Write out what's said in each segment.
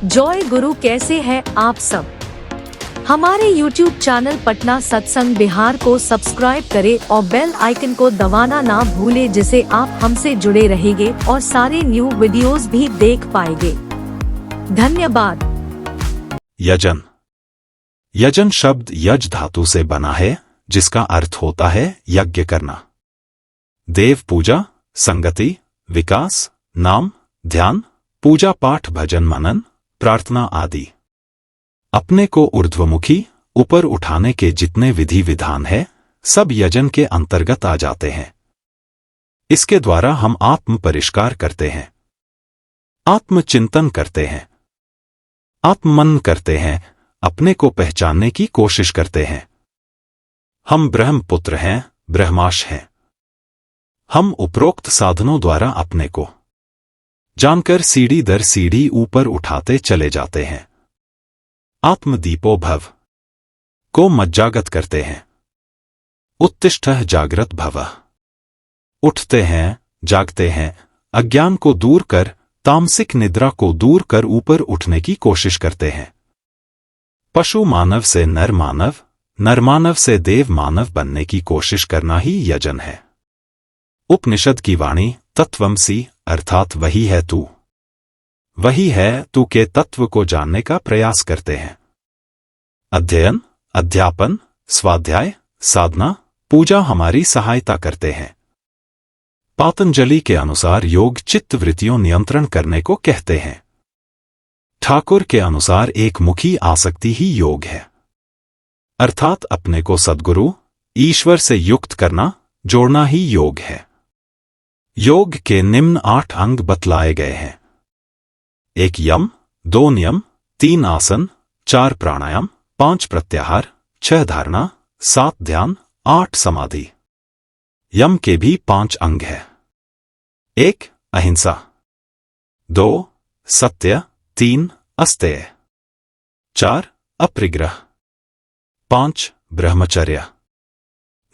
जय गुरु, कैसे हैं आप सब। हमारे YouTube चैनल पटना सत्संग बिहार को सब्सक्राइब करें और बेल आइकन को दबाना ना भूलें, जिससे आप हमसे जुड़े रहेंगे और सारे न्यू वीडियोस भी देख पाएंगे। धन्यवाद। यजन। यजन शब्द यज धातु से बना है, जिसका अर्थ होता है यज्ञ करना। देव पूजा, संगति, विकास, नाम, ध्यान, पूजा पाठ, भजन, मनन, प्रार्थना आदि। अपने को ऊर्ध्वमुखी ऊपर उठाने के जितने विधि विधान है, सब यजन के अंतर्गत आ जाते हैं। इसके द्वारा हम आत्म परिष्कार करते हैं, आत्मचिंतन करते हैं, आत्ममनन करते हैं, अपने को पहचानने की कोशिश करते हैं। हम ब्रह्मपुत्र हैं, ब्रह्माश हैं। हम उपरोक्त साधनों द्वारा अपने को जानकर सीढ़ी दर सीढ़ी ऊपर उठाते चले जाते हैं। आत्मदीपो भव को मज्जागत करते हैं। उत्तिष्ठः जागृत भवः, उठते हैं, जागते हैं, अज्ञान को दूर कर, तामसिक निद्रा को दूर कर ऊपर उठने की कोशिश करते हैं। पशु मानव से नर मानव, नर मानव से देव मानव बनने की कोशिश करना ही यजन है। उपनिषद की वाणी तत्वमसि अर्थात वही है तू, वही है तू के तत्व को जानने का प्रयास करते हैं। अध्ययन, अध्यापन, स्वाध्याय, साधना, पूजा हमारी सहायता करते हैं। पातंजलि के अनुसार योग चित्त वृत्तियों नियंत्रण करने को कहते हैं। ठाकुर के अनुसार एक मुखी आसक्ति ही योग है, अर्थात अपने को सद्गुरु ईश्वर से युक्त करना, जोड़ना ही योग है। योग के निम्न 8 अंग बतलाए गए हैं। 1 यम, 2 नियम, 3 आसन, 4 प्राणायाम, 5 प्रत्याहार, 6 धारणा, 7 ध्यान, 8 समाधि। यम के भी 5 अंग है। 1 अहिंसा, 2 सत्य, 3 अस्तेय, 4 अपरिग्रह, 5 ब्रह्मचर्य।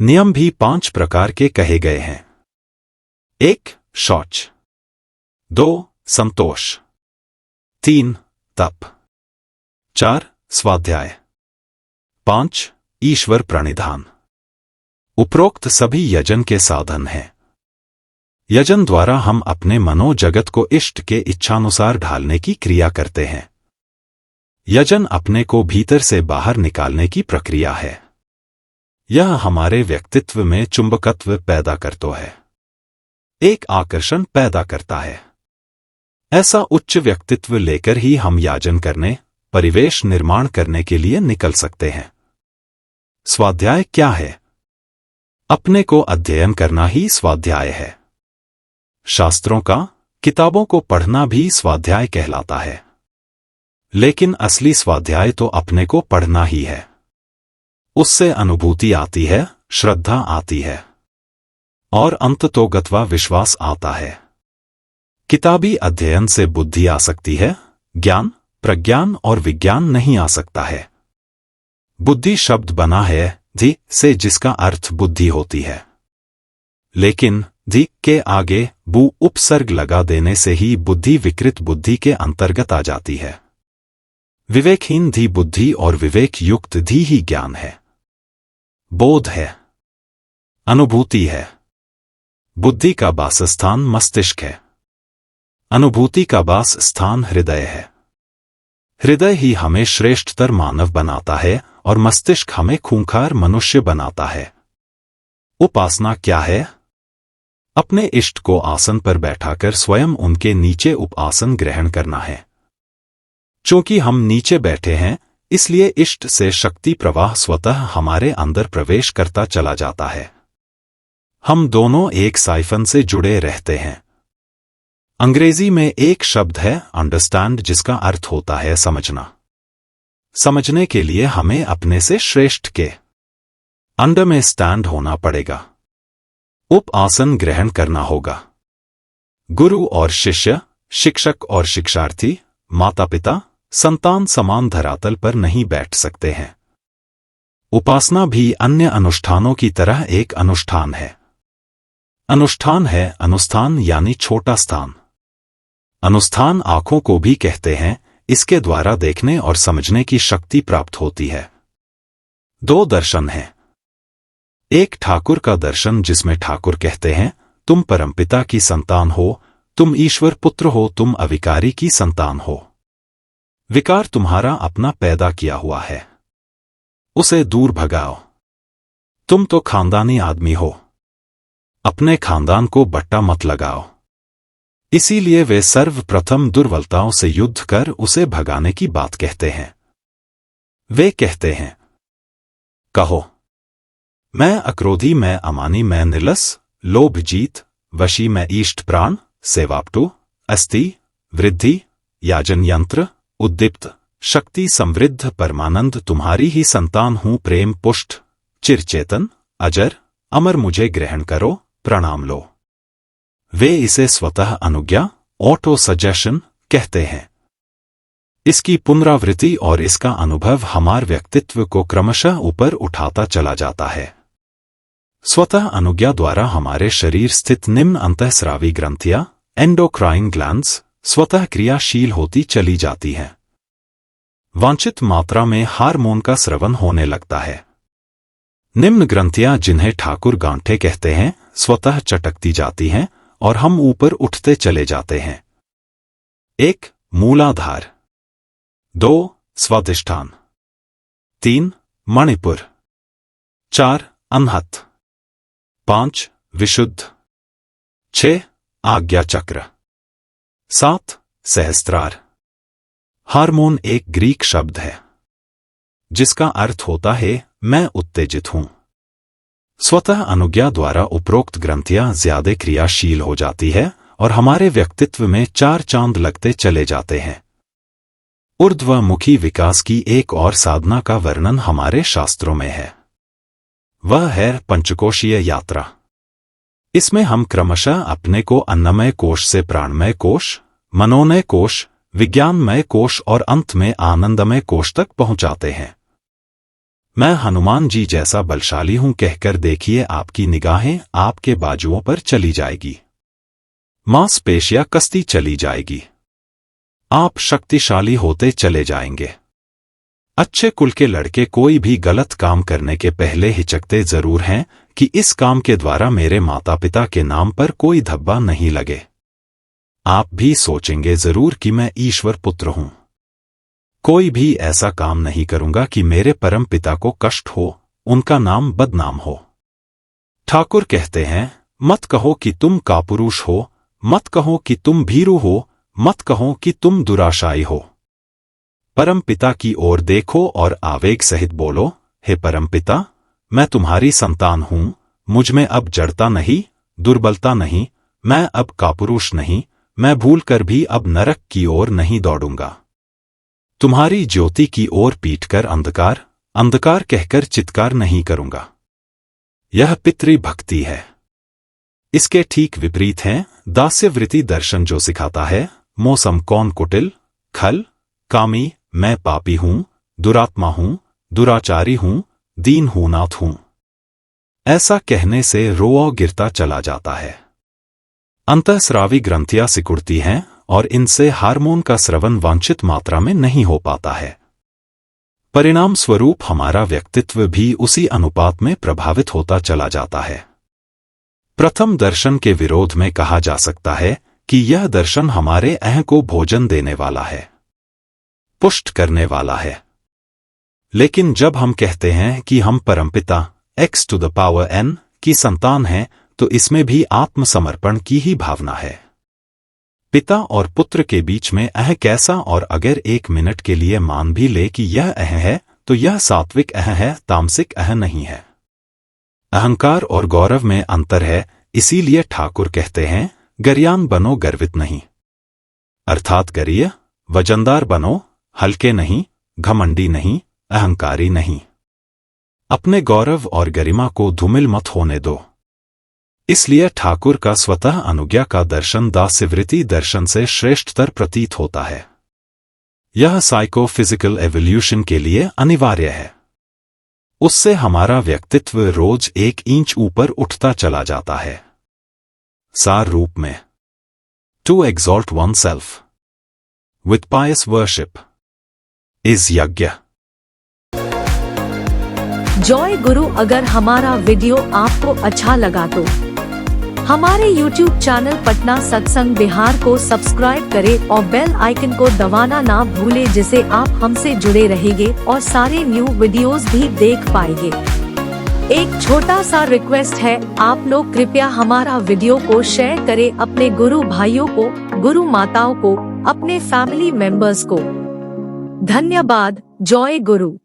नियम भी 5 प्रकार के कहे गए हैं। 1 शौच, 2 संतोष, 3 तप, 4 स्वाध्याय, 5 ईश्वर प्रणिधान। उपरोक्त सभी यजन के साधन हैं। यजन द्वारा हम अपने मनोजगत को इष्ट के इच्छानुसार ढालने की क्रिया करते हैं। यजन अपने को भीतर से बाहर निकालने की प्रक्रिया है। यह हमारे व्यक्तित्व में चुंबकत्व पैदा करता है, एक आकर्षण पैदा करता है। ऐसा उच्च व्यक्तित्व लेकर ही हम याजन करने, परिवेश निर्माण करने के लिए निकल सकते हैं। स्वाध्याय क्या है? अपने को अध्ययन करना ही स्वाध्याय है। शास्त्रों का, किताबों को पढ़ना भी स्वाध्याय कहलाता है। लेकिन असली स्वाध्याय तो अपने को पढ़ना ही है। उससे अनुभूति आती है, श्रद्धा आती है और अंततोगत्वा विश्वास आता है। किताबी अध्ययन से बुद्धि आ सकती है, ज्ञान, प्रज्ञान और विज्ञान नहीं आ सकता है। बुद्धि शब्द बना है धि से, जिसका अर्थ बुद्धि होती है। लेकिन धि के आगे बु उपसर्ग लगा देने से ही बुद्धि विकृत बुद्धि के अंतर्गत आ जाती है। विवेकहीन धि बुद्धि और विवेक युक्त धि ही ज्ञान है, बोध है, अनुभूति है। बुद्धि का वासस्थान मस्तिष्क है, अनुभूति का वास स्थान हृदय है। हृदय ही हमें श्रेष्ठतर मानव बनाता है और मस्तिष्क हमें खूंखार मनुष्य बनाता है। उपासना क्या है? अपने इष्ट को आसन पर बैठाकर स्वयं उनके नीचे उपासन ग्रहण करना है। चूंकि हम नीचे बैठे हैं, इसलिए इष्ट से शक्ति प्रवाह स्वतः हमारे अंदर प्रवेश करता चला जाता है। हम दोनों एक साइफन से जुड़े रहते हैं। अंग्रेजी में एक शब्द है अंडरस्टैंड, जिसका अर्थ होता है समझना। समझने के लिए हमें अपने से श्रेष्ठ के अंडर में स्टैंड होना पड़ेगा। उप आसन ग्रहण करना होगा। गुरु और शिष्य, शिक्षक और शिक्षार्थी, माता पिता, संतान समान धरातल पर नहीं बैठ सकते हैं। उपासना भी अन्य अनुष्ठानों की तरह एक अनुष्ठान है। अनुष्ठान है अनुस्थान यानी छोटा स्थान। अनुस्थान आंखों को भी कहते हैं, इसके द्वारा देखने और समझने की शक्ति प्राप्त होती है। दो दर्शन हैं। एक ठाकुर का दर्शन जिसमें ठाकुर कहते हैं तुम परमपिता की संतान हो, तुम ईश्वर पुत्र हो, तुम अविकारी की संतान हो। विकार तुम्हारा अपना पैदा किया हुआ है, उसे दूर भगाओ। तुम तो खानदानी आदमी हो, अपने खानदान को बट्टा मत लगाओ। इसीलिए वे सर्वप्रथम दुर्बलताओं से युद्ध कर उसे भगाने की बात कहते हैं। वे कहते हैं, कहो मैं अक्रोधी, मैं अमानी, मैं निर्लस, लोभ जीत, वशी, मैं इष्ट प्राण, सेवाप्टु, अस्ति, वृद्धि, याजन यंत्र, उद्दीप्त, शक्ति समृद्ध, परमानंद, तुम्हारी ही संतान हूं, प्रेम पुष्ट, चिरचेतन, अजर, अमर, मुझे ग्रहण करो, प्रणाम लो। वे इसे स्वतः अनुज्ञा, ऑटो सजेशन कहते हैं। इसकी पुनरावृत्ति और इसका अनुभव हमारे व्यक्तित्व को क्रमशः ऊपर उठाता चला जाता है। स्वतः अनुज्ञा द्वारा हमारे शरीर स्थित निम्न अंतःस्रावी ग्रंथियां, एंडोक्राइन ग्लैंड्स, स्वतः क्रियाशील होती चली जाती हैं। वांछित मात्रा में हार्मोन का स्रवण होने लगता है। निम्न ग्रंथियां, जिन्हें ठाकुर गांठे कहते हैं, स्वतः चटकती जाती हैं और हम ऊपर उठते चले जाते हैं। 1. मूलाधार, 2. स्वादिष्ठान, 3. मणिपुर, 4. अनहत, 5. विशुद्ध, 6. आज्ञा चक्र, 7. सहस्त्रार। हार्मोन एक ग्रीक शब्द है जिसका अर्थ होता है मैं उत्तेजित हूं। स्वतः अनुज्ञा द्वारा उपरोक्त ग्रंथियां ज्यादा क्रियाशील हो जाती है और हमारे व्यक्तित्व में चार चांद लगते चले जाते हैं। ऊर्ध्वमुखी विकास की एक और साधना का वर्णन हमारे शास्त्रों में है। वह है पंचकोशीय यात्रा। इसमें हम क्रमशः अपने को अन्नमय कोश से प्राणमय कोश, मनोमय कोश, विज्ञानमय कोश और अंत में आनंदमय कोश तक पहुंचाते हैं। मैं हनुमान जी जैसा बलशाली हूं कहकर देखिए, आपकी निगाहें आपके बाजुओं पर चली जाएगी, मांसपेशियां कसती चली जाएगी, आप शक्तिशाली होते चले जाएंगे। अच्छे कुल के लड़के कोई भी गलत काम करने के पहले हिचकते जरूर हैं कि इस काम के द्वारा मेरे माता पिता के नाम पर कोई धब्बा नहीं लगे। आप भी सोचेंगे जरूर कि मैं ईश्वर पुत्र हूं, कोई भी ऐसा काम नहीं करूंगा कि मेरे परम पिता को कष्ट हो, उनका नाम बदनाम हो। ठाकुर कहते हैं, मत कहो कि तुम कापुरुष हो, मत कहो कि तुम भीरू हो, मत कहो कि तुम दुराशाई हो। परम पिता की ओर देखो और आवेग सहित बोलो, हे परम पिता, मैं तुम्हारी संतान हूं, मुझ में अब जड़ता नहीं, दुर्बलता नहीं, मैं अब कापुरुष नहीं, मैं भूल कर भी अब नरक की ओर नहीं दौड़ूंगा। तुम्हारी ज्योति की ओर पीटकर अंधकार, अंधकार कहकर चित्कार नहीं करूंगा। यह पितृभक्ति है। इसके ठीक विपरीत है दास्यवृत्ति दर्शन, जो सिखाता है मौसम कौन कुटिल, खल, कामी, मैं पापी हूं, दुरात्मा हूं, दुराचारी हूं, दीन हूं, नाथ हूं। ऐसा कहने से रोआ गिरता चला जाता है। अंतःस्रावी ग्रंथियां सिकुड़ती हैं और इनसे हार्मोन का स्रवण वांछित मात्रा में नहीं हो पाता है। परिणाम स्वरूप हमारा व्यक्तित्व भी उसी अनुपात में प्रभावित होता चला जाता है। प्रथम दर्शन के विरोध में कहा जा सकता है कि यह दर्शन हमारे अहं को भोजन देने वाला है, पुष्ट करने वाला है। लेकिन जब हम कहते हैं कि हम परमपिता x⁴n की संतान हैं, तो इसमें भी आत्मसमर्पण की ही भावना है। पिता और पुत्र के बीच में अह कैसा, और अगर 1 मिनट के लिए मान भी ले कि यह अह है, तो यह सात्विक अह है, तामसिक अह नहीं है। अहंकार और गौरव में अंतर है, इसीलिए ठाकुर कहते हैं, गर्यान बनो, गर्वित नहीं। अर्थात गर्य, वजनदार बनो, हल्के नहीं, घमंडी नहीं, अहंकारी नहीं। अपने गौरव और गरिमा को धूमिल मत होने दो। इसलिए ठाकुर का स्वतः अनुज्ञा का दर्शन दास्यवृत्ति दर्शन से श्रेष्ठतर प्रतीत होता है। यह साइकोफिजिकल एवोल्यूशन के लिए अनिवार्य है। उससे हमारा व्यक्तित्व रोज 1 इंच ऊपर उठता चला जाता है। सार रूप में, to exalt one self, with pious worship is yajna. जॉय गुरु। अगर हमारा वीडियो आपको अच्छा लगा तो हमारे YouTube चैनल पटना सत्संग बिहार को सब्सक्राइब करें और बेल आइकन को दबाना ना भूलें, जिससे आप हमसे जुड़े रहेंगे और सारे न्यू वीडियोस भी देख पाएंगे। एक छोटा सा रिक्वेस्ट है, आप लोग कृपया हमारा वीडियो को शेयर करें अपने गुरु भाइयों को, गुरु माताओं को, अपने फैमिली मेंबर्स को। धन्यवाद। जॉय गुरु।